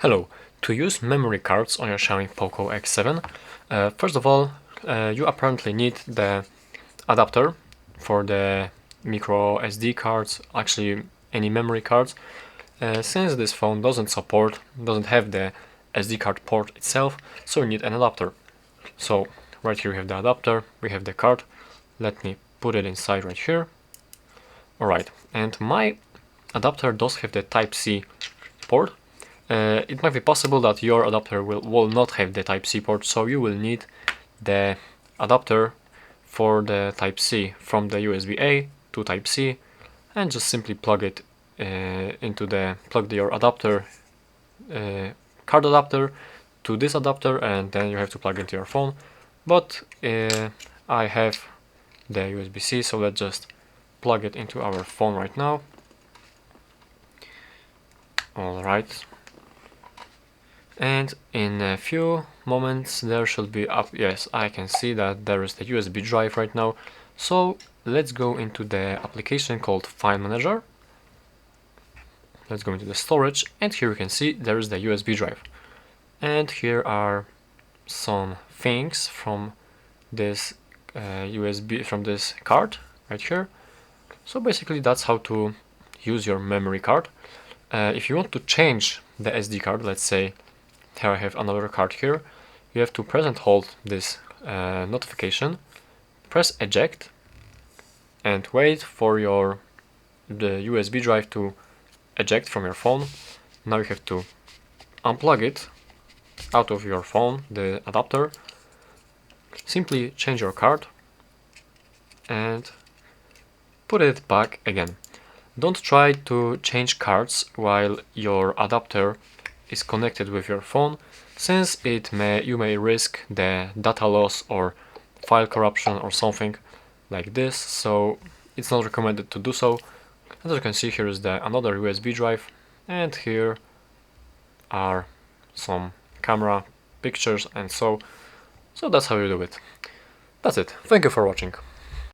Hello. To use memory cards on your Xiaomi Poco X7, first of all, you apparently need the adapter for the micro SD cards, actually any memory cards. Since this phone doesn't have the SD card port itself, so you need an adapter. So right here we have the adapter, we have the card. Let me put it inside right here. Alright, and my adapter does have the Type-C port. It might be possible that your adapter will not have the Type-C port, so you will need the adapter for the Type-C from the USB-A to Type-C, and just simply plug it plug your adapter, card adapter to this adapter, and then you have to plug into your phone. But I have the USB-C, so let's just plug it into our phone right now. Alright. And in a few moments there should be up. Yes, I can see that there is the USB drive right now. So let's go into the application called File Manager. Let's go into the storage, and here you can see there is the USB drive. And here are some things from this from this card right here. So basically that's how to use your memory card. If you want to change the SD card, let's say here I have another card here, you have to press and hold this notification, press eject, and wait for the USB drive to eject from your phone. Now you have to unplug it out of your phone, the adapter, simply change your card and put it back again. Don't try to change cards while your adapter is connected with your phone, since you may risk the data loss or file corruption or something like this, so it's not recommended to do so. As you can see, here is another USB drive, and here are some camera pictures, and so that's how you do it. That's it. Thank you for watching.